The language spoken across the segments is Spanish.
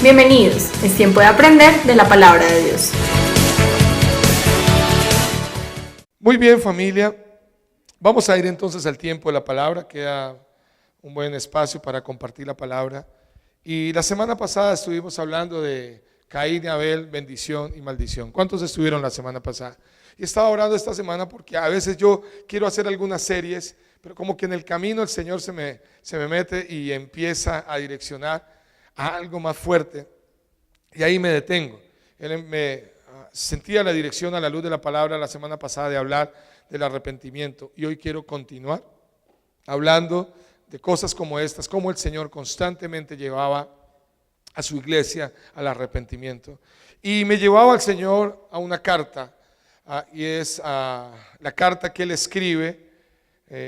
Bienvenidos, es tiempo de aprender de la palabra de Dios. Muy bien, familia, vamos a ir entonces al tiempo de la palabra. Queda un buen espacio para compartir la palabra. Y la semana pasada estuvimos hablando de Caín y Abel, bendición y maldición. ¿Cuántos estuvieron la semana pasada? Y estaba orando esta semana porque a veces yo quiero hacer algunas series, pero como que en el camino el Señor se me mete y empieza a direccionar a algo más fuerte, y ahí me detengo. Sentía la dirección a la luz de la palabra la semana pasada de hablar del arrepentimiento, y hoy quiero continuar hablando de cosas como estas, como el Señor constantemente llevaba a su iglesia al arrepentimiento. Y me llevaba al Señor a una carta, y es la carta que Él escribe,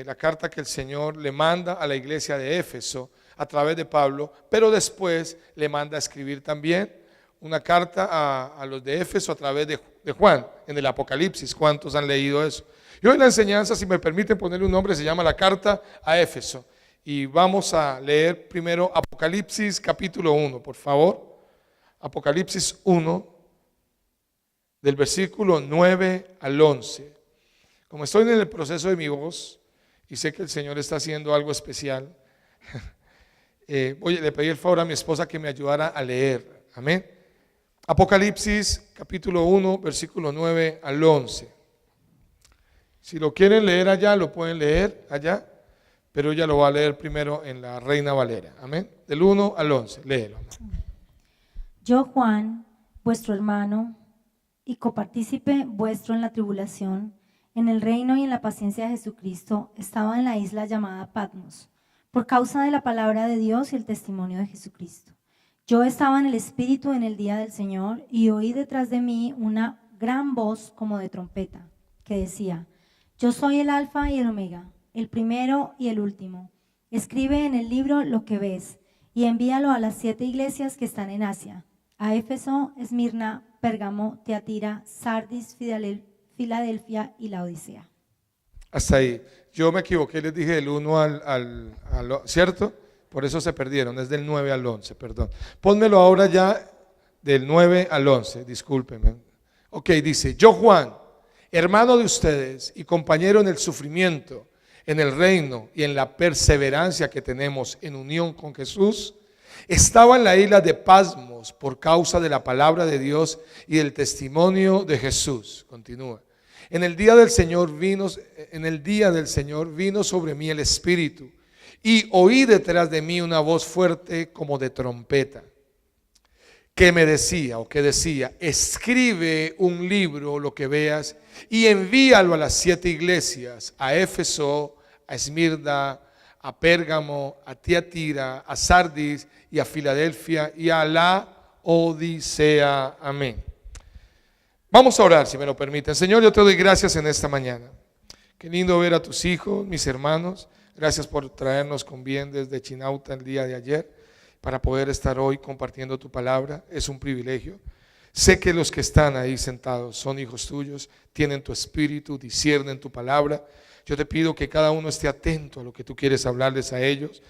la carta que el Señor le manda a la iglesia de Éfeso a través de Pablo, pero después le manda a escribir también una carta a los de Éfeso a través de Juan, en el Apocalipsis. ¿Cuántos han leído eso? Y hoy la enseñanza, si me permiten ponerle un nombre, se llama la carta a Éfeso. Y vamos a leer primero Apocalipsis capítulo 1, por favor. Apocalipsis 1, del versículo 9 al 11. Como estoy en el proceso de mi voz y sé que el Señor está haciendo algo especial, le pedí el favor a mi esposa que me ayudara a leer. Amén. Apocalipsis capítulo 1, versículo 9 al 11. Si lo quieren leer allá, lo pueden leer allá, pero ella lo va a leer primero en la Reina Valera. Amén. Del 1 al 11, léelo. Yo, Juan, vuestro hermano y copartícipe vuestro en la tribulación, en el reino y en la paciencia de Jesucristo, estaba en la isla llamada Patmos, por causa de la palabra de Dios y el testimonio de Jesucristo. Yo estaba en el Espíritu en el día del Señor y oí detrás de mí una gran voz como de trompeta, que decía: Yo soy el Alfa y el Omega, el primero y el último. Escribe en el libro lo que ves y envíalo a las 7 iglesias que están en Asia: a Éfeso, Esmirna, Pérgamo, Tiatira, Sardis, Filadelfia y Laodicea. Hasta ahí. Yo me equivoqué, les dije del 1 al ¿cierto? Por eso se perdieron, es del 9 al 11, perdón. Pónmelo ahora ya del 9 al 11, discúlpenme. Ok, dice: Yo, Juan, hermano de ustedes y compañero en el sufrimiento, en el reino y en la perseverancia que tenemos en unión con Jesús, estaba en la isla de Patmos por causa de la palabra de Dios y del testimonio de Jesús. Continúa. En el día del Señor vino sobre mí el Espíritu, y oí detrás de mí una voz fuerte como de trompeta, que decía: escribe un libro lo que veas y envíalo a las 7 iglesias: a Éfeso, a Esmirna, a Pérgamo, a Tiatira, a Sardis y a Filadelfia y a Laodicea. Amén. Vamos a orar, si me lo permiten. Señor, yo te doy gracias en esta mañana. Qué lindo ver a tus hijos, mis hermanos. Gracias por traernos con bien desde Chinauta el día de ayer para poder estar hoy compartiendo tu palabra. Es un privilegio. Sé que los que están ahí sentados son hijos tuyos, tienen tu espíritu, disciernen tu palabra. Yo te pido que cada uno esté atento a lo que tú quieres hablarles a ellos,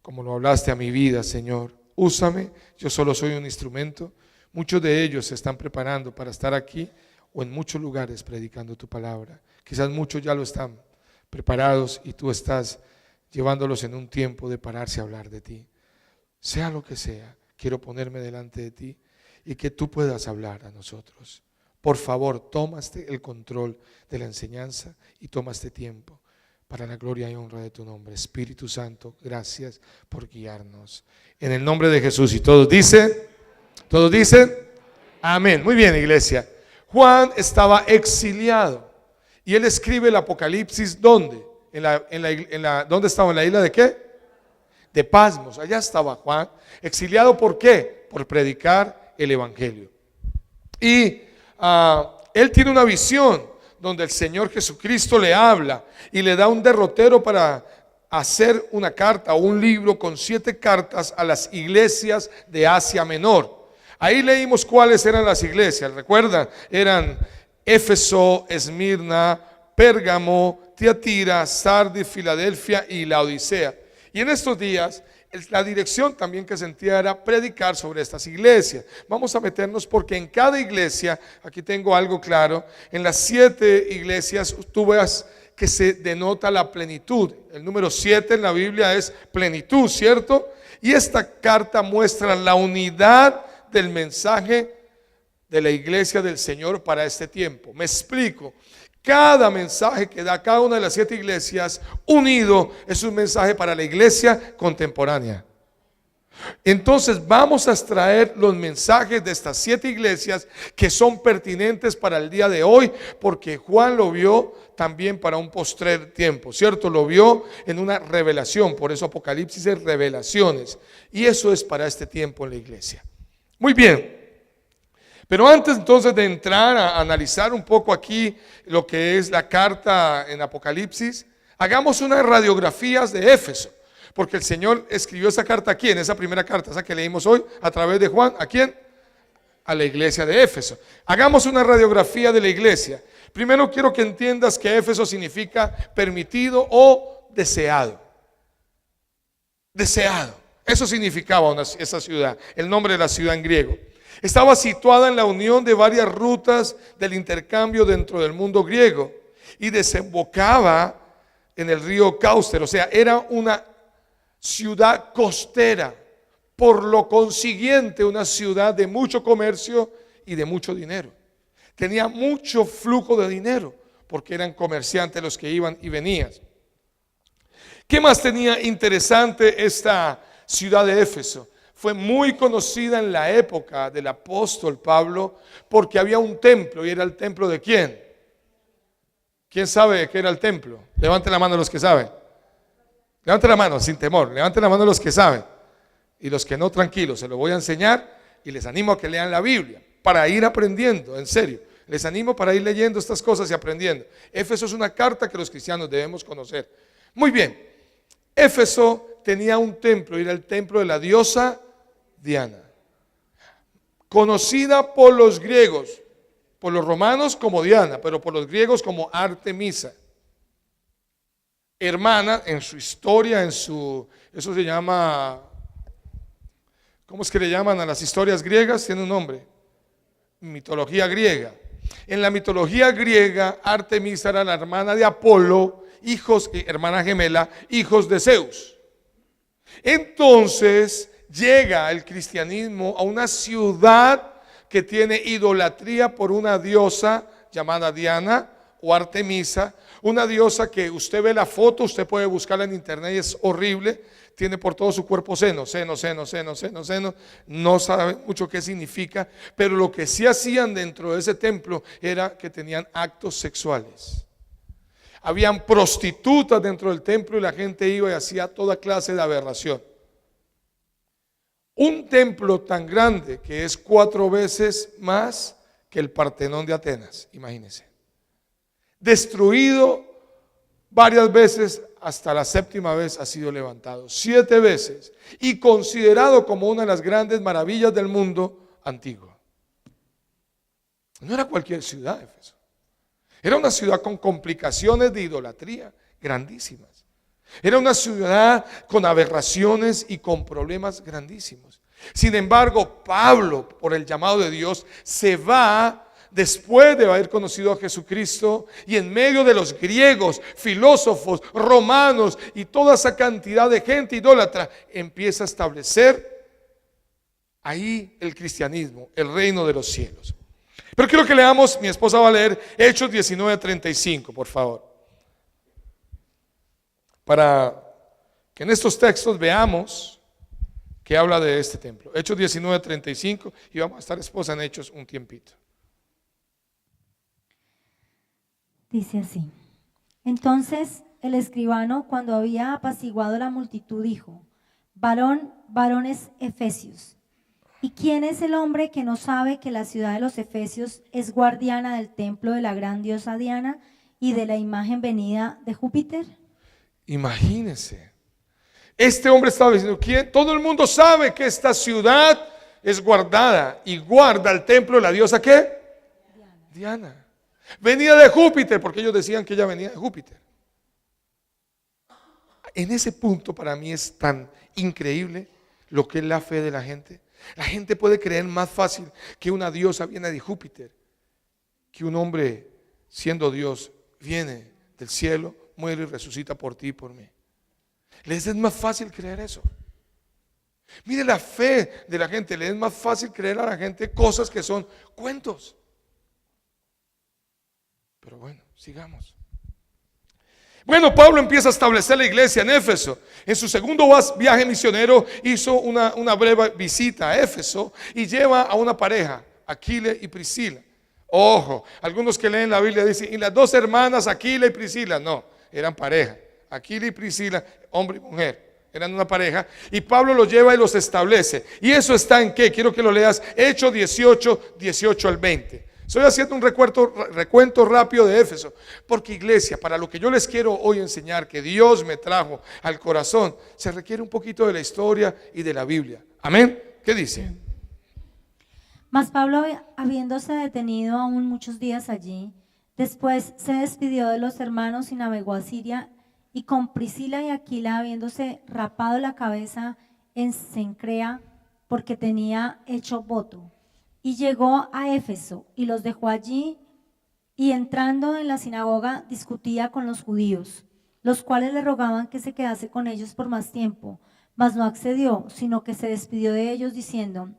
como lo hablaste a mi vida, Señor. Úsame, yo solo soy un instrumento. Muchos de ellos se están preparando para estar aquí o en muchos lugares predicando tu palabra. Quizás muchos ya lo están preparados y tú estás llevándolos en un tiempo de pararse a hablar de ti. Sea lo que sea, quiero ponerme delante de ti y que tú puedas hablar a nosotros. Por favor, toma el control de la enseñanza y toma este tiempo para la gloria y honra de tu nombre. Espíritu Santo, gracias por guiarnos. En el nombre de Jesús. Y todos dicen amén. Muy bien, iglesia. Juan estaba exiliado y él escribe el Apocalipsis, ¿dónde? ¿Dónde estaba? ¿En la isla de qué? De Patmos. Allá estaba Juan, exiliado. ¿Por qué? Por predicar el evangelio. Y él tiene una visión donde el Señor Jesucristo le habla y le da un derrotero para hacer una carta o un libro con 7 cartas a las iglesias de Asia Menor. Ahí leímos cuáles eran las iglesias, ¿recuerdan? Eran Éfeso, Esmirna, Pérgamo, Tiatira, Sardis, Filadelfia y Laodicea. Y en estos días, la dirección también que sentía era predicar sobre estas iglesias. Vamos a meternos porque en cada iglesia, aquí tengo algo claro, en las 7 iglesias tú veas que se denota la plenitud. El número 7 en la Biblia es plenitud, ¿cierto? Y esta carta muestra la unidad del mensaje de la iglesia del Señor para este tiempo. Me explico. Cada mensaje que da cada una de las 7 iglesias unido es un mensaje para la iglesia contemporánea. Entonces vamos a extraer los mensajes de estas 7 iglesias que son pertinentes para el día de hoy, porque Juan lo vio también para un postrer tiempo, ¿cierto? Lo vio en una revelación, por eso Apocalipsis es revelaciones, y eso es para este tiempo en la iglesia. Muy bien. Pero antes entonces de entrar a analizar un poco aquí lo que es la carta en Apocalipsis, hagamos unas radiografías de Éfeso, porque el Señor escribió esa carta aquí, en esa primera carta, esa que leímos hoy, a través de Juan. ¿A quién? A la iglesia de Éfeso. Hagamos una radiografía de la iglesia. Primero quiero que entiendas que Éfeso significa permitido o deseado. Deseado. Eso significaba esa ciudad, el nombre de la ciudad en griego. Estaba situada en la unión de varias rutas del intercambio dentro del mundo griego y desembocaba en el río Cáuster, o sea, era una ciudad costera, por lo consiguiente una ciudad de mucho comercio y de mucho dinero. Tenía mucho flujo de dinero porque eran comerciantes los que iban y venían. ¿Qué más tenía interesante esta ciudad de Éfeso? Fue muy conocida en la época del apóstol Pablo porque había un templo, y era el templo ¿de quién? ¿Quién sabe qué era el templo? Levante la mano los que saben. Levante la mano sin temor, levante la mano los que saben. Y los que no, tranquilos, se lo voy a enseñar y les animo a que lean la Biblia para ir aprendiendo, en serio. Les animo para ir leyendo estas cosas y aprendiendo. Éfeso es una carta que los cristianos debemos conocer. Muy bien, Éfeso tenía un templo, y era el templo de la diosa Diana, conocida por los griegos, por los romanos como Diana, pero por los griegos como Artemisa, hermana en su historia, eso se llama, ¿cómo es que le llaman a las historias griegas? Tiene un nombre, mitología griega. En la mitología griega, Artemisa era la hermana de Apolo, hermana gemela, hijos de Zeus. Entonces llega el cristianismo a una ciudad que tiene idolatría por una diosa llamada Diana o Artemisa, una diosa que usted ve la foto, usted puede buscarla en internet y es horrible, tiene por todo su cuerpo seno, no sabe mucho qué significa, pero lo que sí hacían dentro de ese templo era que tenían actos sexuales. Habían prostitutas dentro del templo y la gente iba y hacía toda clase de aberración. Un templo tan grande que es 4 veces más que el Partenón de Atenas, imagínense. Destruido varias veces, hasta la 7ª vez ha sido levantado, 7 veces, y considerado como una de las grandes maravillas del mundo antiguo. No era cualquier ciudad, Éfeso. Era una ciudad con complicaciones de idolatría grandísimas. Era una ciudad con aberraciones y con problemas grandísimos. Sin embargo, Pablo, por el llamado de Dios, se va después de haber conocido a Jesucristo, y en medio de los griegos, filósofos, romanos y toda esa cantidad de gente idólatra, empieza a establecer ahí el cristianismo, el reino de los cielos. Pero quiero que leamos, mi esposa va a leer Hechos 19:35, por favor, para que en estos textos veamos que habla de este templo. Hechos 19:35, y vamos a estar, esposa, en Hechos un tiempito. Dice así: entonces el escribano, cuando había apaciguado la multitud, dijo: varones efesios, ¿y quién es el hombre que no sabe que la ciudad de los efesios es guardiana del templo de la gran diosa Diana y de la imagen venida de Júpiter? Imagínense, este hombre estaba diciendo, ¿quién? Todo el mundo sabe que esta ciudad es guardada y guarda el templo de la diosa ¿qué? Diana. Venida de Júpiter, porque ellos decían que ella venía de Júpiter. En ese punto para mí es tan increíble lo que es la fe de la gente. La gente puede creer más fácil que una diosa viene de Júpiter, que un hombre siendo Dios viene del cielo, muere y resucita por ti y por mí. Les es más fácil creer eso. Mire la fe de la gente, le es más fácil creer a la gente cosas que son cuentos. Pero bueno, sigamos. Bueno, Pablo empieza a establecer la iglesia en Éfeso. En su segundo viaje misionero hizo una breve visita a Éfeso y lleva a una pareja, Aquila y Priscila. Ojo, algunos que leen la Biblia dicen, y las dos hermanas Aquila y Priscila. No, eran pareja. Aquila y Priscila, hombre y mujer. Eran una pareja y Pablo los lleva y los establece. ¿Y eso está en qué? Quiero que lo leas, Hechos 18, 18 al 20. Estoy haciendo un recuento rápido de Éfeso, porque iglesia, para lo que yo les quiero hoy enseñar, que Dios me trajo al corazón, se requiere un poquito de la historia y de la Biblia. Amén. ¿Qué dice? Mas Pablo, habiéndose detenido aún muchos días allí, después se despidió de los hermanos y navegó a Siria, y con Priscila y Aquila, habiéndose rapado la cabeza en Cencrea, porque tenía hecho voto, y llegó a Éfeso y los dejó allí, y entrando en la sinagoga discutía con los judíos, los cuales le rogaban que se quedase con ellos por más tiempo, mas no accedió, sino que se despidió de ellos diciendo: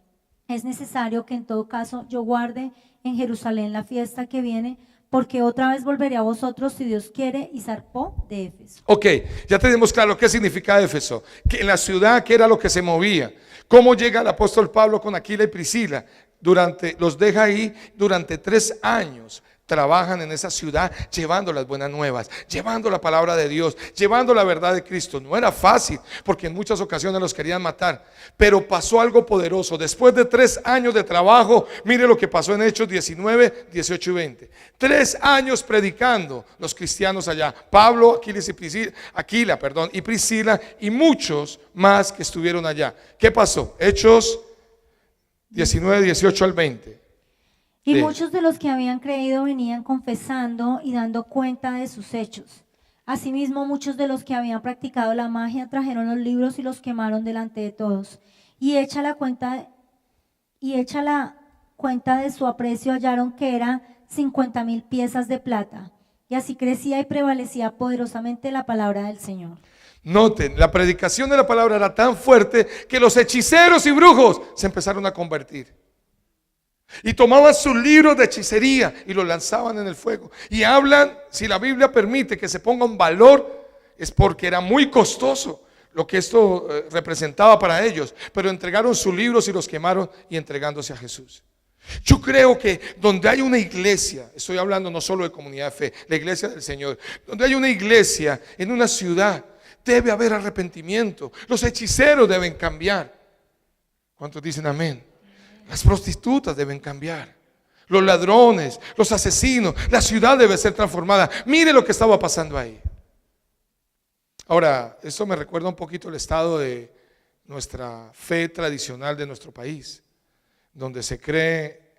es necesario que en todo caso yo guarde en Jerusalén la fiesta que viene, porque otra vez volveré a vosotros si Dios quiere, y zarpó de Éfeso. Ok, ya tenemos claro qué significa Éfeso, que en la ciudad qué era lo que se movía, cómo llega el apóstol Pablo con Aquila y Priscila, los deja ahí durante 3 años. Trabajan en esa ciudad llevando las buenas nuevas, llevando la palabra de Dios, llevando la verdad de Cristo. No era fácil, porque en muchas ocasiones los querían matar, pero pasó algo poderoso. Después de 3 años de trabajo, mire lo que pasó en Hechos 19, 18 y 20. 3 años predicando los cristianos allá. Pablo, Aquila y Priscila y muchos más que estuvieron allá. ¿Qué pasó? Hechos 19, 18 al 20. Y muchos de los que habían creído venían confesando y dando cuenta de sus hechos. Asimismo, muchos de los que habían practicado la magia trajeron los libros y los quemaron delante de todos. Y hecha la cuenta de su aprecio, hallaron que eran 50,000 piezas de plata. Y así crecía y prevalecía poderosamente la palabra del Señor. Noten, la predicación de la palabra era tan fuerte que los hechiceros y brujos se empezaron a convertir. Y tomaban sus libros de hechicería y los lanzaban en el fuego. Y hablan, si la Biblia permite que se ponga un valor, es porque era muy costoso lo que esto representaba para ellos. Pero entregaron sus libros y los quemaron y entregándose a Jesús. Yo creo que donde hay una iglesia, estoy hablando no solo de comunidad de fe, la iglesia del Señor, donde hay una iglesia en una ciudad, debe haber arrepentimiento. Los hechiceros deben cambiar. ¿Cuántos dicen amén? Las prostitutas deben cambiar, los ladrones, los asesinos, la ciudad debe ser transformada. Mire lo que estaba pasando ahí. Ahora, esto me recuerda un poquito el estado de nuestra fe tradicional de nuestro país, donde se cree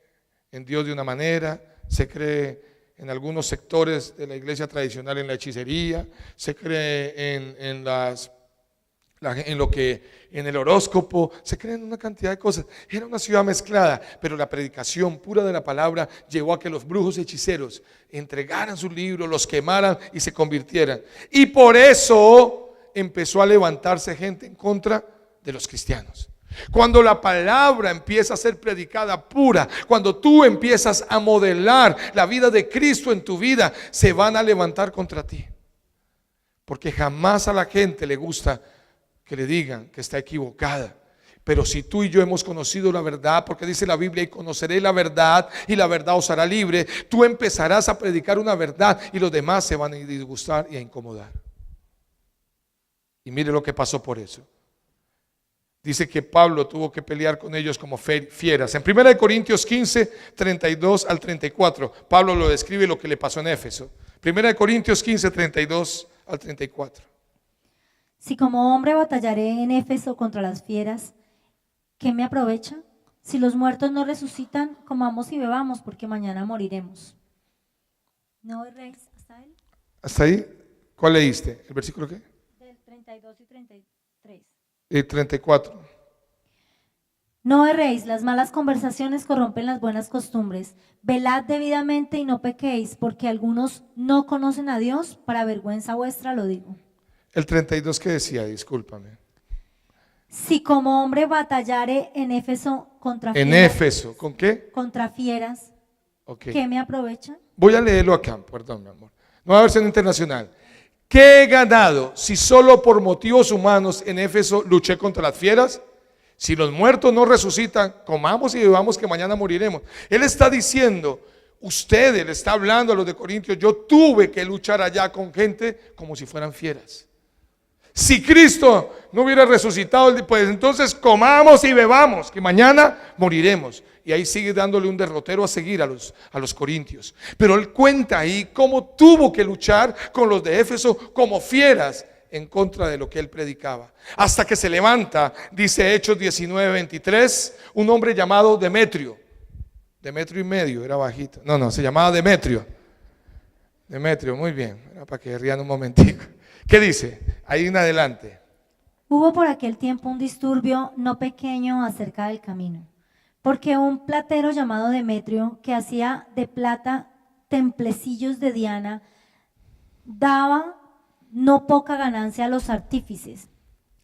en Dios de una manera, se cree en algunos sectores de la iglesia tradicional en la hechicería, se cree en el horóscopo, se creen en una cantidad de cosas. Era una ciudad mezclada, pero la predicación pura de la palabra llevó a que los brujos y hechiceros entregaran sus libros, los quemaran y se convirtieran. Y por eso empezó a levantarse gente en contra de los cristianos. Cuando la palabra empieza a ser predicada pura, cuando tú empiezas a modelar la vida de Cristo en tu vida, se van a levantar contra ti, porque jamás a la gente le gusta que le digan que está equivocada. Pero si tú y yo hemos conocido la verdad, porque dice la Biblia: y conoceréis la verdad y la verdad os hará libre, tú empezarás a predicar una verdad y los demás se van a disgustar y a incomodar. Y mire lo que pasó por eso. Dice que Pablo tuvo que pelear con ellos como fieras. En 1 Corintios 15, 32 al 34, Pablo lo describe lo que le pasó en Éfeso. 1 Corintios 15, 32 al 34. Si como hombre batallaré en Éfeso contra las fieras, ¿qué me aprovecha? Si los muertos no resucitan, comamos y bebamos, porque mañana moriremos. ¿No, Rex? ¿Hasta él? ¿Hasta ahí? ¿Cuál leíste? ¿El versículo qué? Del 32 y 33. Y 34. No erréis, las malas conversaciones corrompen las buenas costumbres. Velad debidamente y no pequéis, porque algunos no conocen a Dios, para vergüenza vuestra lo digo. El 32 que decía, discúlpame. Si como hombre batallare en Éfeso contra En fieras, Éfeso, ¿con qué? contra fieras, Ok. ¿qué me aprovecha? Voy a leerlo acá, perdón, mi amor. Nueva versión internacional. ¿Qué he ganado si solo por motivos humanos en Éfeso luché contra las fieras? Si los muertos no resucitan, comamos y bebamos que mañana moriremos. Él está diciendo, ustedes, le está hablando a los de Corintios, yo tuve que luchar allá con gente como si fueran fieras. Si Cristo no hubiera resucitado, pues entonces comamos y bebamos que mañana moriremos. Y ahí sigue dándole un derrotero a seguir a los corintios. Pero él cuenta ahí cómo tuvo que luchar con los de Éfeso como fieras en contra de lo que él predicaba. Hasta que se levanta, dice Hechos 19:23, un hombre llamado Demetrio. Demetrio y medio, era bajito. No, se llamaba Demetrio. Demetrio, muy bien. Era para que rían un momentico. ¿Qué dice? Ahí en adelante. Hubo por aquel tiempo un disturbio no pequeño acerca del camino, porque un platero llamado Demetrio, que hacía de plata templecillos de Diana, daba no poca ganancia a los artífices,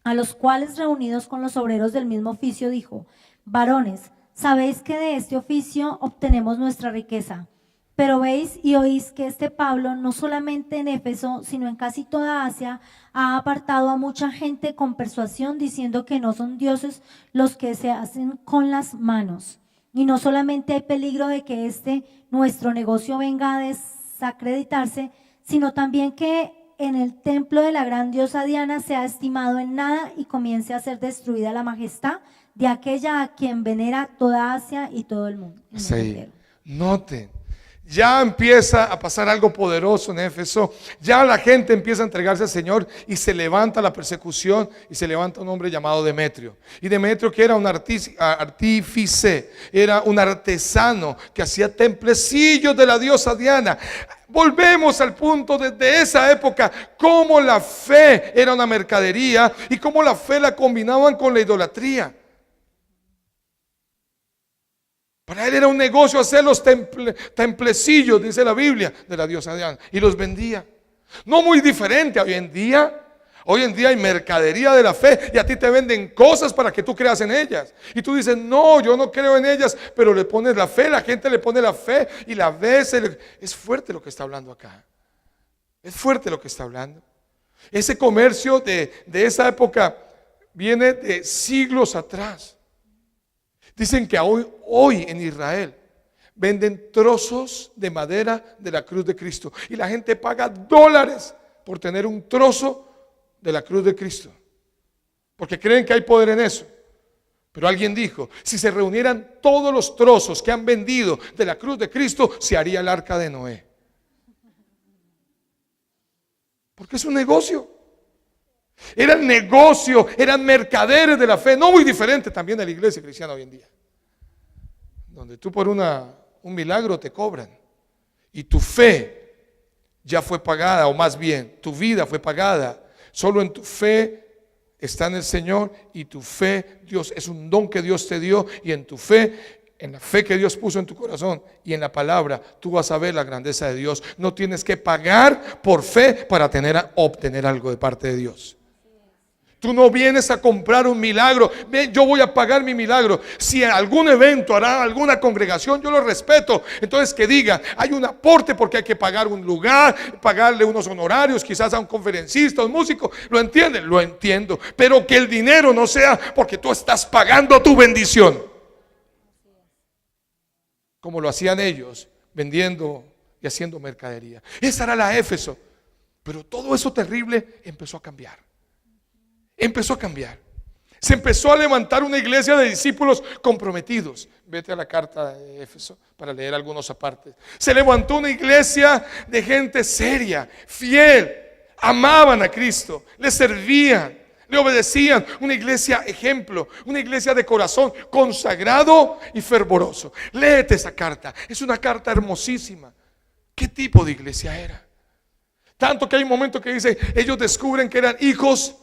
a los cuales, reunidos con los obreros del mismo oficio, dijo: varones, sabéis que de este oficio obtenemos nuestra riqueza, pero veis y oís que este Pablo, no solamente en Éfeso, sino en casi toda Asia, ha apartado a mucha gente con persuasión, diciendo que no son dioses los que se hacen con las manos. Y no solamente hay peligro de que nuestro negocio venga a desacreditarse, sino también que en el templo de la gran diosa Diana sea estimado en nada y comience a ser destruida la majestad de aquella a quien venera toda Asia y todo el mundo. Sí. Noten, ya empieza a pasar algo poderoso en Éfeso, ya la gente empieza a entregarse al Señor y se levanta la persecución y se levanta un hombre llamado Demetrio. Y Demetrio, que era un artífice, era un artesano que hacía templecillos de la diosa Diana. Volvemos al punto desde esa época, cómo la fe era una mercadería y cómo la fe la combinaban con la idolatría. Para él era un negocio hacer los templecillos, dice la Biblia, de la diosa Diana, y los vendía. No muy diferente a hoy en día. Hoy en día hay mercadería de la fe y a ti te venden cosas para que tú creas en ellas. Y tú dices, no, yo no creo en ellas, pero le pones la fe, la gente le pone la fe y la ves. Es fuerte lo que está hablando acá. Es fuerte lo que está hablando. Ese comercio de esa época viene de siglos atrás. Dicen que hoy en Israel venden trozos de madera de la cruz de Cristo y la gente paga dólares por tener un trozo de la cruz de Cristo, porque creen que hay poder en eso. Pero alguien dijo, si se reunieran todos los trozos que han vendido de la cruz de Cristo, se haría el arca de Noé. Porque es un negocio. Eran negocio, eran mercaderes de la fe, no muy diferente también de la iglesia cristiana hoy en día, donde tú por un milagro te cobran y tu fe ya fue pagada, o más bien tu vida fue pagada. Solo en tu fe está en el Señor, y tu fe, Dios, es un don que Dios te dio, y en tu fe, en la fe que Dios puso en tu corazón y en la palabra, tú vas a ver la grandeza de Dios. No tienes que pagar por fe para obtener algo de parte de Dios. Tú no vienes a comprar un milagro. Yo voy a pagar mi milagro. Si en algún evento hará alguna congregación, yo lo respeto. Entonces que diga, hay un aporte porque hay que pagar un lugar, pagarle unos honorarios, quizás a un conferencista, a un músico. ¿Lo entienden? Lo entiendo. Pero que el dinero no sea porque tú estás pagando tu bendición, como lo hacían ellos, vendiendo y haciendo mercadería. Esa era la Éfeso. Pero todo eso terrible empezó a cambiar. Empezó a cambiar. Se empezó a levantar una iglesia de discípulos comprometidos. Vete a la carta de Éfeso para leer algunos apartes. Se levantó una iglesia de gente seria, fiel, amaban a Cristo, le servían, le obedecían. Una iglesia ejemplo, una iglesia de corazón consagrado y fervoroso. Léete esa carta, es una carta hermosísima. ¿Qué tipo de iglesia era? Tanto que hay un momento que dice, ellos descubren que eran hijos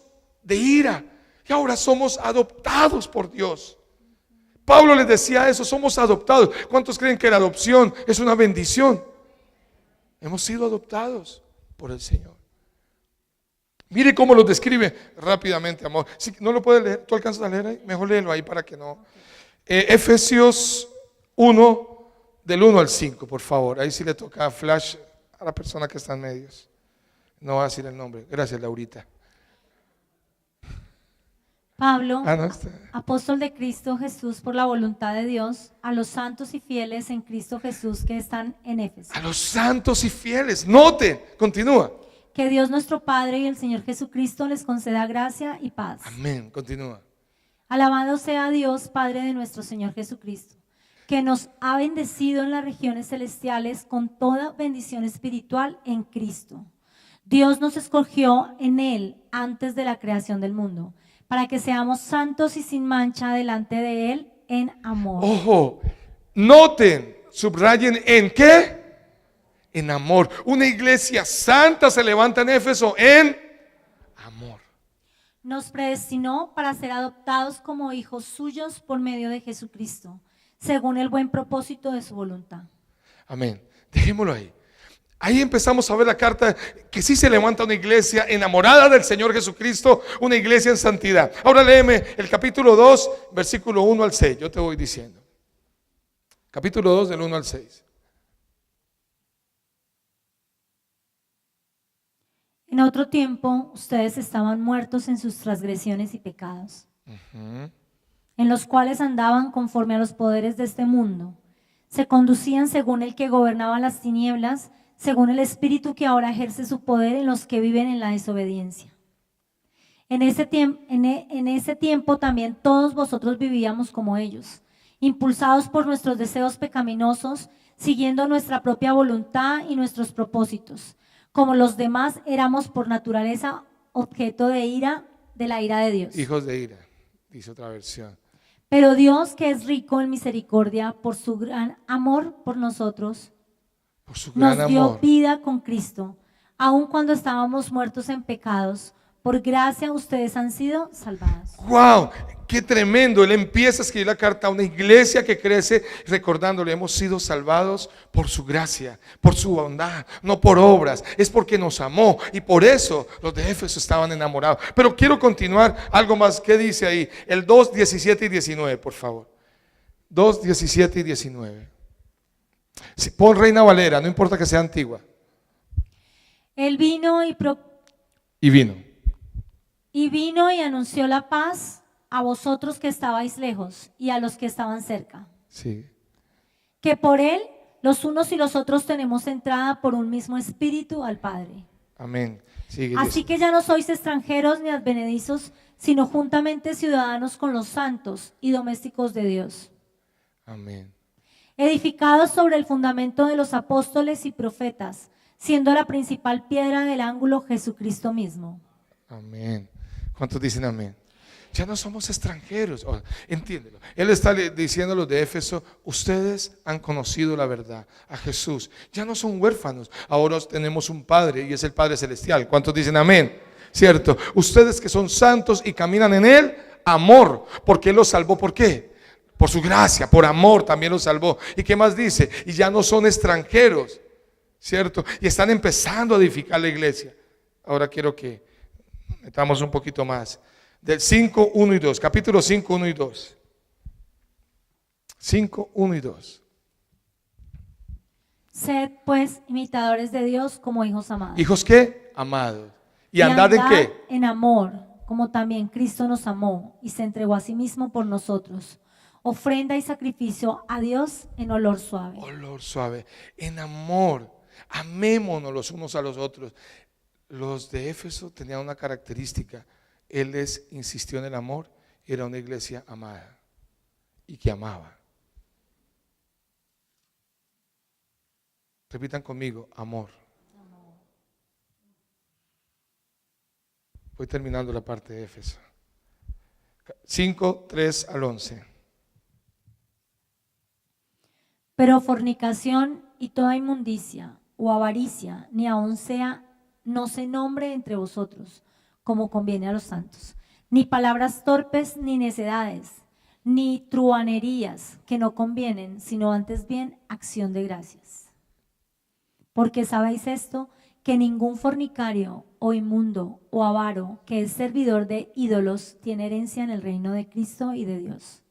de ira. Y ahora somos adoptados por Dios. Pablo les decía eso, somos adoptados. ¿Cuántos creen que la adopción es una bendición? Hemos sido adoptados por el Señor. Mire cómo lo describe rápidamente, amor. Si no lo puedes leer, ¿tú alcanzas a leer ahí? Mejor léelo ahí para que no. Efesios 1, del 1 al 5, por favor. Ahí sí le toca flash a la persona que está en medios. No va a decir el nombre. Gracias, Laurita. Pablo, No está. apóstol de Cristo Jesús por la voluntad de Dios, a los santos y fieles en Cristo Jesús que están en Éfeso. A los santos y fieles. Note, continúa. Que Dios nuestro Padre y el Señor Jesucristo les conceda gracia y paz. Amén, continúa. Alabado sea Dios, Padre de nuestro Señor Jesucristo, que nos ha bendecido en las regiones celestiales con toda bendición espiritual en Cristo. Dios nos escogió en Él antes de la creación del mundo, para que seamos santos y sin mancha delante de Él en amor. Ojo, noten, subrayen en qué. En amor. Una iglesia santa se levanta en Éfeso en amor. Nos predestinó para ser adoptados como hijos suyos por medio de Jesucristo, según el buen propósito de su voluntad. Amén. Dejémoslo ahí. Ahí empezamos a ver la carta que sí se levanta una iglesia enamorada del Señor Jesucristo, una iglesia en santidad. Ahora léeme el capítulo 2, versículo 1 al 6. Yo te voy diciendo. Capítulo 2 del 1 al 6. En otro tiempo, ustedes estaban muertos en sus transgresiones y pecados, en los cuales andaban conforme a los poderes de este mundo. Se conducían según el que gobernaba las tinieblas, según el espíritu que ahora ejerce su poder en los que viven en la desobediencia. En ese tiempo también todos vosotros vivíamos como ellos, impulsados por nuestros deseos pecaminosos, siguiendo nuestra propia voluntad y nuestros propósitos. Como los demás, éramos por naturaleza objeto de ira, de la ira de Dios. Hijos de ira, dice otra versión. Pero Dios, que es rico en misericordia, por su gran amor por nosotros, Por su gran nos dio amor. vida con Cristo, aun cuando estábamos muertos en pecados. Por gracia ustedes han sido salvados. ¡Wow! ¡Qué tremendo! Él empieza a escribir la carta a una iglesia que crece recordándole, hemos sido salvados por su gracia, por su bondad, no por obras. Es porque nos amó y por eso los de Éfeso estaban enamorados. Pero quiero continuar algo más. ¿Qué dice ahí? El 2, 17 y 19, por favor. 2, 17 y 19. Si, pon Reina Valera, no importa que sea antigua. Él vino y vino y anunció la paz a vosotros que estabais lejos y a los que estaban cerca. Sí. Que por él los unos y los otros tenemos entrada por un mismo espíritu al Padre. Amén. Sigue, Así que ya no sois extranjeros ni advenedizos, sino juntamente ciudadanos con los santos y domésticos de Dios. Amén. Edificados sobre el fundamento de los apóstoles y profetas, siendo la principal piedra del ángulo Jesucristo mismo. Amén. ¿Cuántos dicen amén? Ya no somos extranjeros. Oh, entiéndelo. Él está diciendo a los de Éfeso, ustedes han conocido la verdad, a Jesús. Ya no son huérfanos. Ahora tenemos un Padre y es el Padre Celestial. ¿Cuántos dicen amén? ¿Cierto? Ustedes que son santos y caminan en Él, amor. Porque Él los salvó. ¿Por qué? Por su gracia, por amor también los salvó. ¿Y qué más dice? Y ya no son extranjeros. ¿Cierto? Y están empezando a edificar la iglesia. Ahora quiero que metamos un poquito más. Del 5, 1 y 2. Capítulo 5, 1 y 2. 5, 1 y 2. Sed pues imitadores de Dios como hijos amados. ¿Hijos qué? Amados. ¿Y andad en qué? En amor, como también Cristo nos amó y se entregó a sí mismo por nosotros. Ofrenda y sacrificio a Dios en olor suave. Olor suave. En amor. Amémonos los unos a los otros. Los de Éfeso tenían una característica. Él les insistió en el amor. Era una iglesia amada y que amaba. Repitan conmigo, amor. Voy terminando la parte de Éfeso. 5, 3 al 11. Pero fornicación y toda inmundicia o avaricia, ni aun sea, no se nombre entre vosotros, como conviene a los santos. Ni palabras torpes, ni necedades, ni truhanerías que no convienen, sino antes bien acción de gracias. Porque sabéis esto, que ningún fornicario o inmundo o avaro que es servidor de ídolos tiene herencia en el reino de Cristo y de Dios.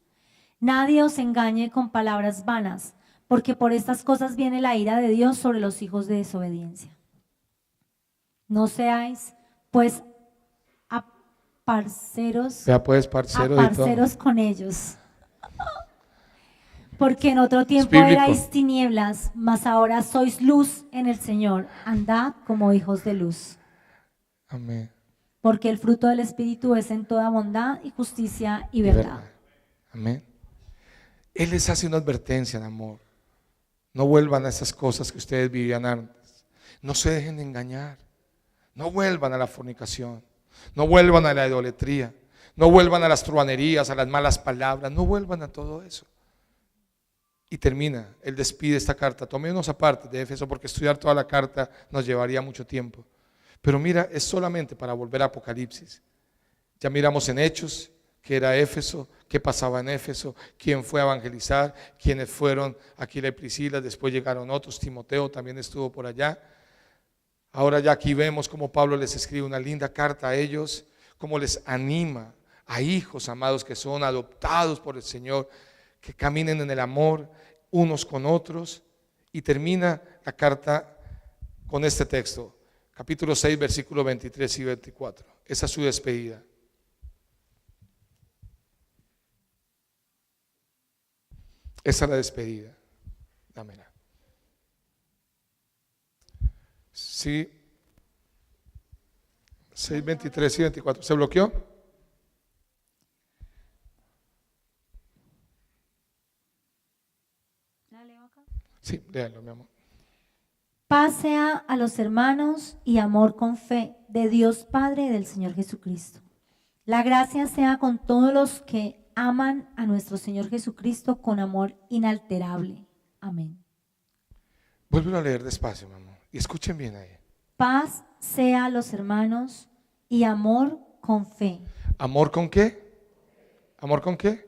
Nadie os engañe con palabras vanas, porque por estas cosas viene la ira de Dios sobre los hijos de desobediencia. No seáis, pues, parceros con ellos. Porque en otro tiempo erais tinieblas, mas ahora sois luz en el Señor. Andad como hijos de luz. Amén. Porque el fruto del Espíritu es en toda bondad y justicia y verdad. Amén. Él les hace una advertencia de amor. No vuelvan a esas cosas que ustedes vivían antes. No se dejen de engañar. No vuelvan a la fornicación. No vuelvan a la idolatría. No vuelvan a las truhanerías, a las malas palabras. No vuelvan a todo eso. Y termina, él despide esta carta. Tomémonos aparte de Éfeso porque estudiar toda la carta nos llevaría mucho tiempo. Pero mira, es solamente para volver a Apocalipsis. Ya miramos en Hechos que era Éfeso, qué pasaba en Éfeso, quién fue a evangelizar, quiénes fueron, Aquila y Priscila, después llegaron otros, Timoteo también estuvo por allá. Ahora ya aquí vemos cómo Pablo les escribe una linda carta a ellos, cómo les anima a hijos amados que son adoptados por el Señor, que caminen en el amor unos con otros. Y termina la carta con este texto, capítulo 6, versículos 23 y 24. Esa es su despedida. Esa es la despedida. Dámela. Sí. 6, 23 y 24. ¿Se bloqueó? Sí, léalo, mi amor. Paz sea a los hermanos y amor con fe de Dios Padre y del Señor Jesucristo. La gracia sea con todos los que aman a nuestro Señor Jesucristo con amor inalterable. Amén. Vuelvo a leer despacio, mi amor. Y escuchen bien ahí. Paz sea a los hermanos y amor con fe. ¿Amor con qué? ¿Amor con qué?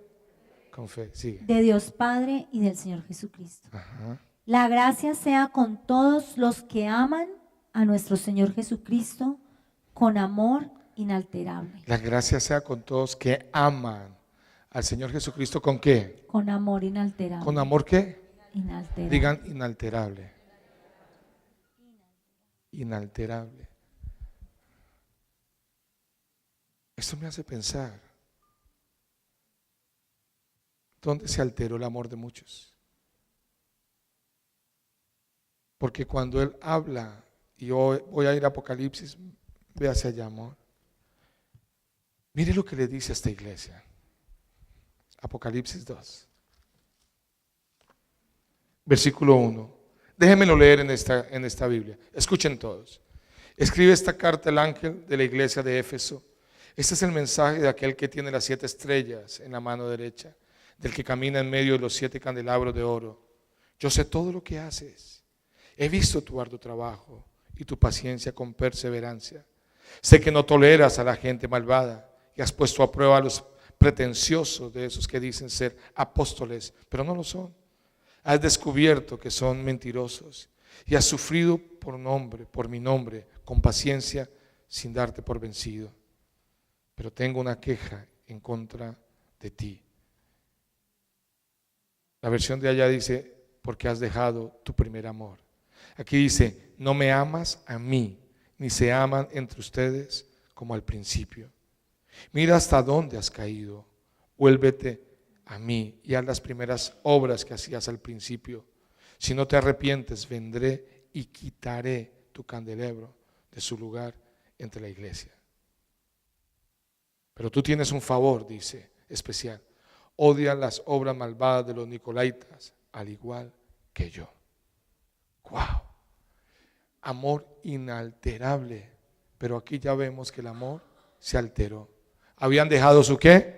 Con fe, sigue. De Dios Padre y del Señor Jesucristo. Ajá. La gracia sea con todos los que aman a nuestro Señor Jesucristo con amor inalterable. La gracia sea con todos que aman al Señor Jesucristo. ¿Con qué? Con amor inalterable. ¿Con amor qué? Inalterable. Digan inalterable. Inalterable. Esto me hace pensar, ¿dónde se alteró el amor de muchos? Porque cuando Él habla, y yo voy a ir a Apocalipsis, ve hacia allá, amor. Mire lo que le dice a esta iglesia. Apocalipsis 2. Versículo 1. Déjenmelo leer en esta Biblia. Escuchen todos. Escribe esta carta el ángel de la iglesia de Éfeso. Este es el mensaje de aquel que tiene las 7 estrellas en la mano derecha, del que camina en medio de los 7 candelabros de oro. Yo sé todo lo que haces. He visto tu arduo trabajo y tu paciencia con perseverancia. Sé que no toleras a la gente malvada y has puesto a prueba a los pretenciosos de esos que dicen ser apóstoles, pero no lo son. Has descubierto que son mentirosos y has sufrido por mi nombre, con paciencia, sin darte por vencido. Pero tengo una queja en contra de ti. La versión de allá dice, porque has dejado tu primer amor. Aquí dice, no me amas a mí, ni se aman entre ustedes como al principio. Mira hasta dónde has caído, vuélvete a mí y haz las primeras obras que hacías al principio. Si no te arrepientes, vendré y quitaré tu candelabro de su lugar entre la iglesia. Pero tú tienes un favor, dice, especial. Odia las obras malvadas de los nicolaitas, al igual que yo. ¡Wow! Amor inalterable. Pero aquí ya vemos que el amor se alteró. ¿Habían dejado su qué?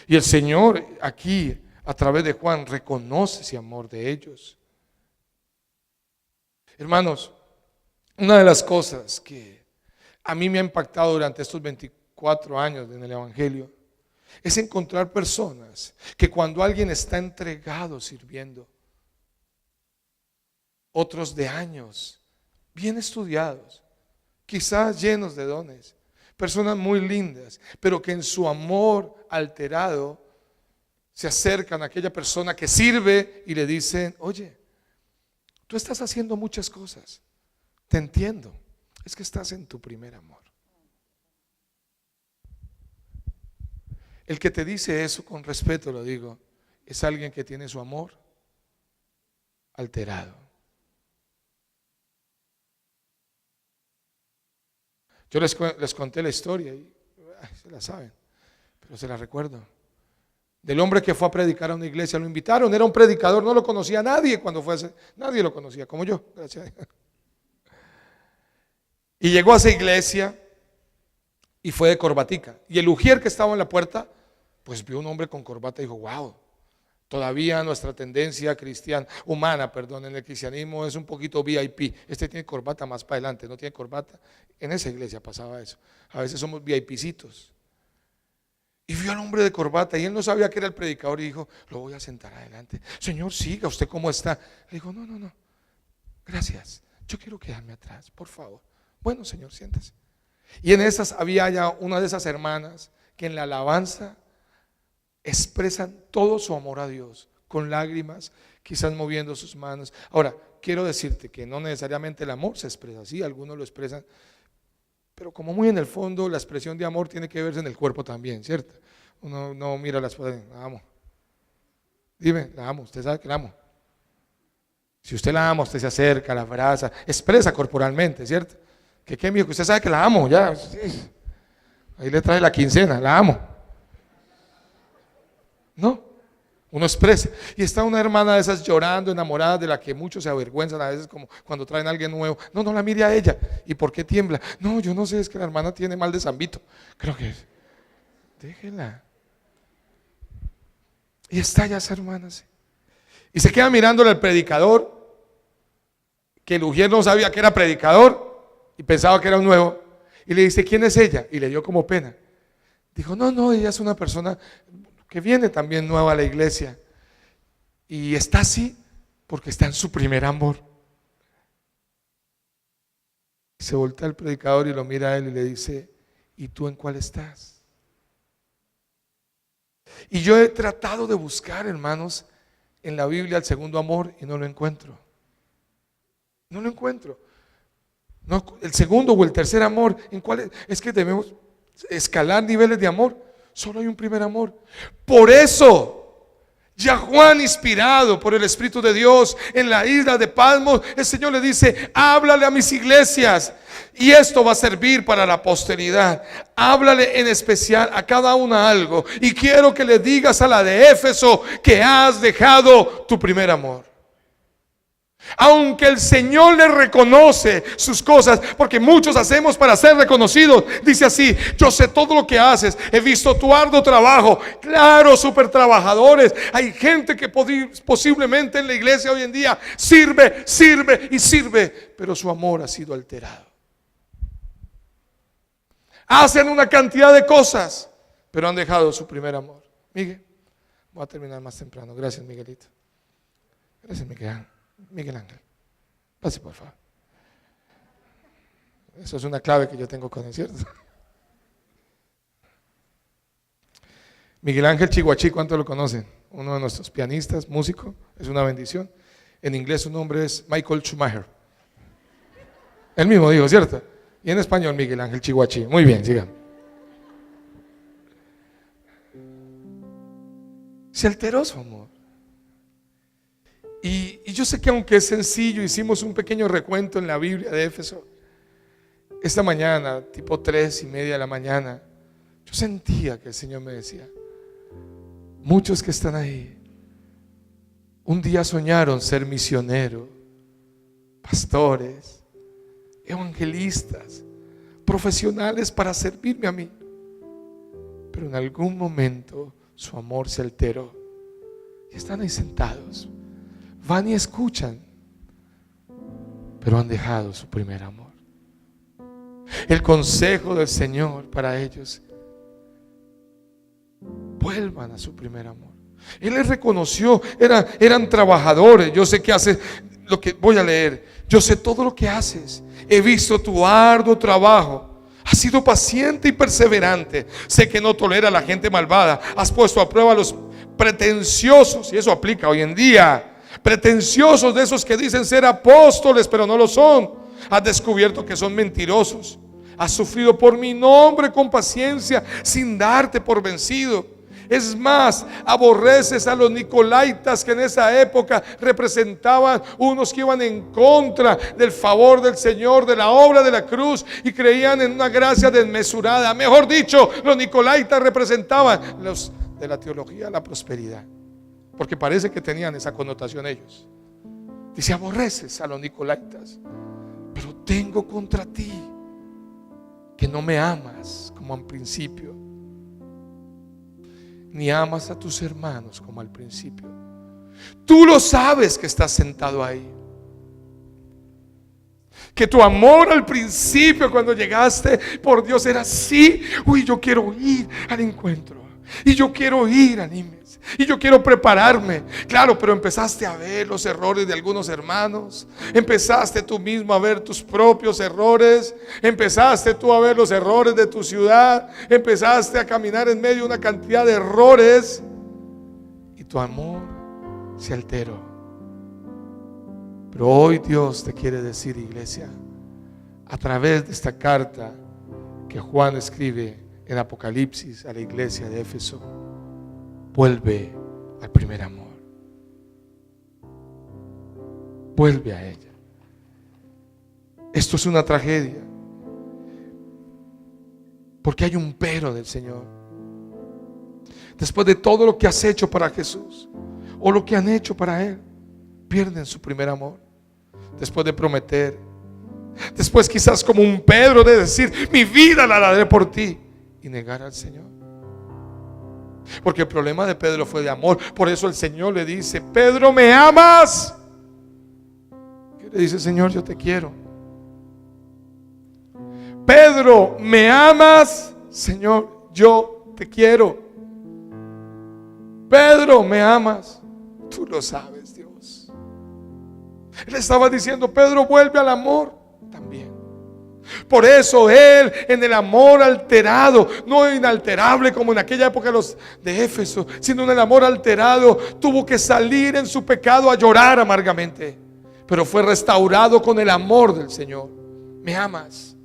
Y el Señor aquí, a través de Juan, reconoce ese amor de ellos. Hermanos, una de las cosas que a mí me ha impactado durante estos 24 años en el Evangelio, es encontrar personas que cuando alguien está entregado sirviendo, otros de años, bien estudiados, quizás llenos de dones, personas muy lindas, pero que en su amor alterado se acercan a aquella persona que sirve y le dicen: oye, tú estás haciendo muchas cosas, te entiendo, es que estás en tu primer amor. El que te dice eso, con respeto lo digo, es alguien que tiene su amor alterado. Yo les conté la historia y se la saben, pero se la recuerdo. Del hombre que fue a predicar a una iglesia, lo invitaron, era un predicador, no lo conocía nadie cuando fue nadie lo conocía, como yo, gracias a Dios. Y llegó a esa iglesia y fue de corbatica. Y el ujier que estaba en la puerta, pues vio un hombre con corbata y dijo: wow, todavía nuestra tendencia cristiana, humana, perdón, en el cristianismo es un poquito VIP. Este tiene corbata más para adelante, no tiene corbata. En esa iglesia pasaba eso. A veces somos VIPcitos. Y vio al hombre de corbata y él no sabía que era el predicador y dijo: lo voy a sentar adelante. Señor, siga, ¿usted cómo está? Le dijo: no, gracias, yo quiero quedarme atrás, por favor. Bueno, señor, siéntese. Y en esas había ya una de esas hermanas que en la alabanza expresan todo su amor a Dios, con lágrimas, quizás moviendo sus manos. Ahora, quiero decirte que no necesariamente el amor se expresa así, algunos lo expresan, pero como muy en el fondo la expresión de amor tiene que verse en el cuerpo también, ¿cierto? Uno no mira a la esposa y: la amo. Dime, la amo, usted sabe que la amo. Si usted la ama, usted se acerca, la abraza, expresa corporalmente, ¿cierto? ¿Qué mijo? Que usted sabe que la amo, ya. Sí. Ahí le trae la quincena, la amo. No, uno expresa. Y está una hermana de esas llorando, enamorada, de la que muchos se avergüenzan a veces, como cuando traen a alguien nuevo. No la mire a ella. ¿Y por qué tiembla? No, yo no sé, es que la hermana tiene mal de Zambito. Creo que es. Déjela. Y está ya esa hermana así. Y se queda mirándole al predicador, que el ujier no sabía que era predicador y pensaba que era un nuevo. Y le dice: ¿quién es ella? Y le dio como pena. Dijo: no, ella es una persona que viene también nueva a la iglesia y está así porque está en su primer amor. Se voltea el predicador y lo mira a él y le dice: ¿y tú en cuál estás? Y yo he tratado de buscar, hermanos, en la Biblia el segundo amor y no lo encuentro. No lo encuentro. No, el segundo o el tercer amor, ¿en cuál es que debemos escalar niveles de amor? Solo hay un primer amor. Por eso, ya Juan, inspirado por el Espíritu de Dios en la isla de Patmos, el Señor le dice: háblale a mis iglesias y esto va a servir para la posteridad. Háblale en especial a cada una algo, y quiero que le digas a la de Éfeso que has dejado tu primer amor. Aunque el Señor le reconoce sus cosas, porque muchos hacemos para ser reconocidos. Dice así: yo sé todo lo que haces, he visto tu arduo trabajo. Claro, súper trabajadores. Hay gente que posiblemente en la iglesia hoy en día sirve, pero su amor ha sido alterado. Hacen una cantidad de cosas, pero han dejado su primer amor. Miguel, voy a terminar más temprano. Gracias, Miguelito. Gracias, Miguel Ángel, pase por favor. Eso es una clave que yo tengo con él, ¿cierto? Miguel Ángel Chiguachí, ¿cuántos lo conocen? Uno de nuestros pianistas, músico, es una bendición. En inglés su nombre es Michael Schumacher. Él mismo dijo, ¿cierto? Y en español Miguel Ángel Chiguachí. Muy bien, sigan. Se alteró su amor. Y yo sé que aunque es sencillo, hicimos un pequeño recuento en la Biblia de Éfeso. Esta mañana, tipo 3:30 de la mañana, yo sentía que el Señor me decía: muchos que están ahí, un día soñaron ser misioneros, pastores, evangelistas, profesionales para servirme a mí. Pero en algún momento su amor se alteró. Y están ahí sentados. Van y escuchan, pero han dejado su primer amor. el consejo del Señor para ellos: vuelvan a su primer amor. Él les reconoció, eran trabajadores. Yo sé que haces lo que voy a leer. Yo sé todo lo que haces. He visto tu arduo trabajo. Has sido paciente y perseverante. Sé que no tolera a la gente malvada. Has puesto a prueba a los pretenciosos, y eso aplica hoy en día. Pretenciosos, de esos que dicen ser apóstoles pero no lo son. Has descubierto que son mentirosos. Has sufrido por mi nombre con paciencia, sin darte por vencido. Es más, aborreces a los nicolaitas, que en esa época representaban unos que iban en contra del favor del Señor, de la obra de la cruz, y creían en una gracia desmesurada. Mejor dicho, los nicolaitas representaban los de la teología de la prosperidad, porque parece que tenían esa connotación ellos. Dice: aborreces a los nicolaitas, pero tengo contra ti que no me amas como al principio, ni amas a tus hermanos como al principio. Tú lo sabes que estás sentado ahí, que tu amor al principio, cuando llegaste, por Dios, era así. Uy, yo quiero ir al encuentro, y yo quiero ir a Nimes, y yo quiero prepararme. Claro, pero empezaste a ver los errores de algunos hermanos. Empezaste tú mismo a ver tus propios errores. Empezaste tú a ver los errores de tu ciudad. Empezaste a caminar en medio de una cantidad de errores, y tu amor se alteró. Pero hoy Dios te quiere decir, iglesia, a través de esta carta que Juan escribe en Apocalipsis a la iglesia de Éfeso: vuelve al primer amor. Vuelve a ella. Esto es una tragedia, porque hay un pero del Señor. Después de todo lo que has hecho para Jesús, o lo que han hecho para Él, pierden su primer amor. Después de prometer, después quizás como un Pedro de decir: mi vida la daré por ti, y negar al Señor. Porque el problema de Pedro fue de amor. Por eso el Señor le dice: Pedro, ¿me amas? ¿Qué le dice el Señor? Yo te quiero. Pedro, ¿me amas? Señor, yo te quiero. Pedro, ¿me amas? Tú lo sabes, Dios. Él estaba diciendo: Pedro, vuelve al amor también. Por eso él, en el amor alterado, no inalterable como en aquella época los de Éfeso, sino en el amor alterado, tuvo que salir en su pecado a llorar amargamente, pero fue restaurado con el amor del Señor. ¿Me amas?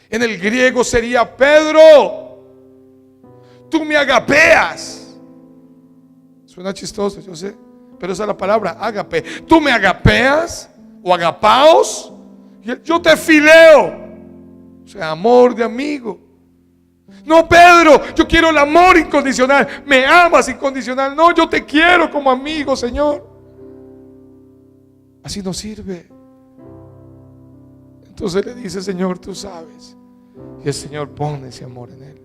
En el griego sería: Pedro, tú me agapeas. Suena chistoso, yo sé, pero esa es la palabra, ágape. Tú me agapeas, o agapaos, y yo te fileo. O sea, amor de amigo. No, Pedro, yo quiero el amor incondicional. Me amas incondicional. No, yo te quiero como amigo, Señor. Así no sirve. Entonces le dice: Señor, tú sabes. Y el Señor pone ese amor en él.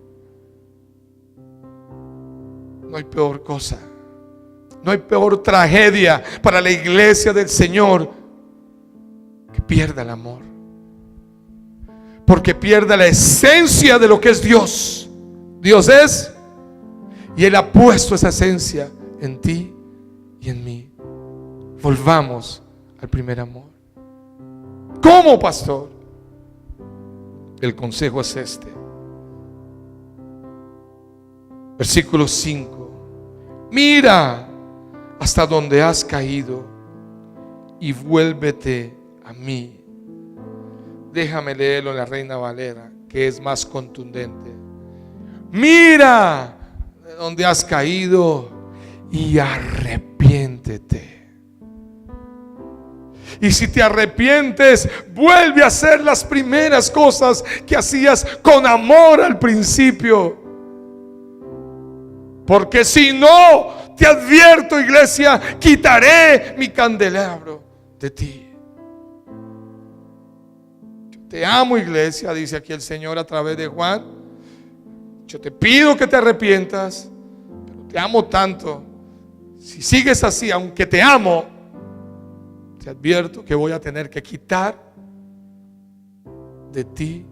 No hay peor cosa, no hay peor tragedia para la iglesia del Señor que pierda el amor, porque pierda la esencia de lo que es Dios. Dios es, y Él ha puesto esa esencia en ti y en mí. Volvamos al primer amor. ¿Cómo, pastor? El consejo es este. Versículo 5. Mira hasta donde has caído y vuélvete a mí. Déjame leerlo en la Reina Valera, que es más contundente. Mira de donde has caído y arrepiéntete. Y si te arrepientes, vuelve a hacer las primeras cosas que hacías con amor al principio. Porque si no, te advierto, iglesia, quitaré mi candelabro de ti. Yo te amo, iglesia, dice aquí el Señor a través de Juan. Yo te pido que te arrepientas, pero te amo tanto. Si sigues así, aunque te amo, te advierto que voy a tener que quitar de ti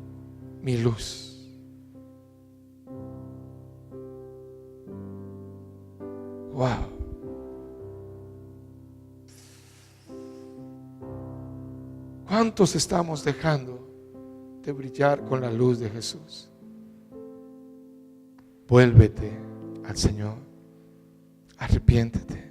mi luz. Wow. ¿Cuántos estamos dejando de brillar con la luz de Jesús? Vuélvete al Señor. Arrepiéntete.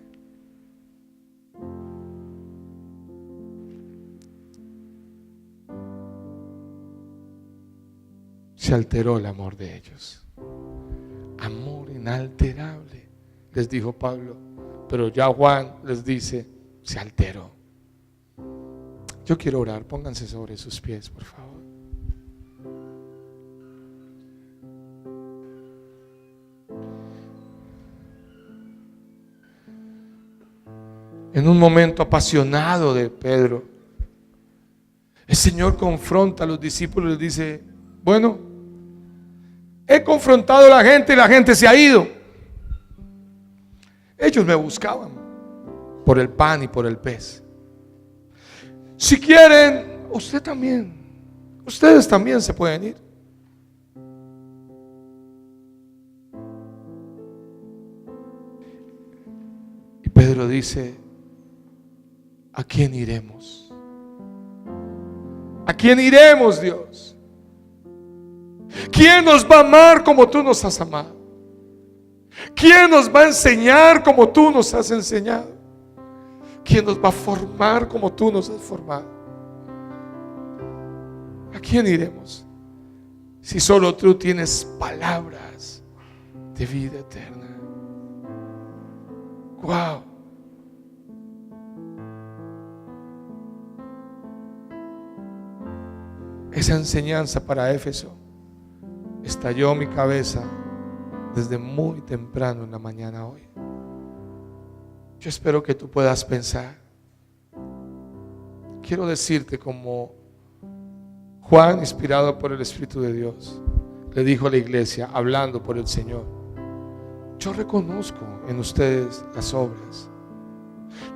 Se alteró el amor de ellos. Amor inalterable, les dijo Pablo, pero ya Juan les dice, se alteró. Yo quiero orar, pónganse sobre sus pies, por favor. En un momento apasionado de Pedro, el Señor confronta a los discípulos y les dice, bueno, he confrontado a la gente y la gente se ha ido. Ellos me buscaban por el pan y por el pez. Si quieren, ustedes también se pueden ir. Y Pedro dice, ¿a quién iremos? ¿A quién iremos, Dios? ¿Quién nos va a amar como tú nos has amado? ¿Quién nos va a enseñar como tú nos has enseñado? ¿Quién nos va a formar como tú nos has formado? ¿A quién iremos? Si solo tú tienes palabras de vida eterna. Wow. Esa enseñanza para Éfeso estalló en mi cabeza desde muy temprano en la mañana hoy. Yo espero que tú puedas pensar. Quiero decirte como Juan, inspirado por el Espíritu de Dios, le dijo a la iglesia, hablando por el Señor, yo reconozco en ustedes las obras.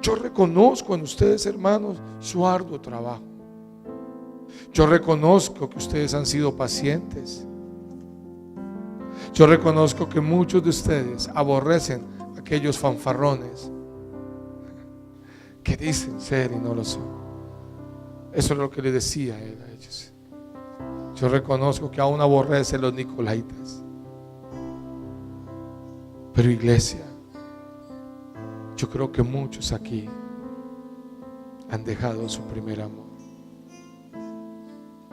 Yo reconozco en ustedes, hermanos, su arduo trabajo. Yo reconozco que ustedes han sido pacientes. Yo reconozco que muchos de ustedes aborrecen a aquellos fanfarrones que dicen ser y no lo son. Eso es lo que le decía a él a ellos. Yo reconozco que aún aborrecen los nicolaitas. Pero iglesia, yo creo que muchos aquí han dejado su primer amor.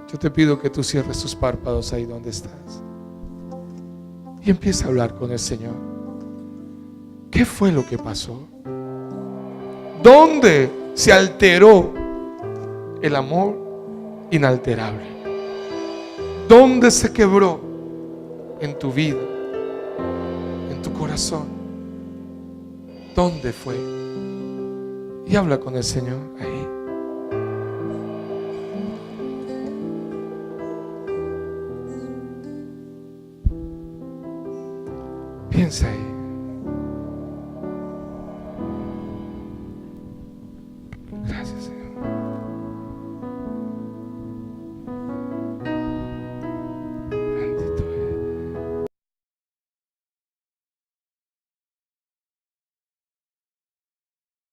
Yo te pido que tú cierres tus párpados ahí donde estás y empieza a hablar con el Señor. ¿Qué fue lo que pasó? ¿Dónde se alteró el amor inalterable? ¿Dónde se quebró en tu vida, en tu corazón? ¿Dónde fue? Y habla con el Señor ahí. Piensa ahí.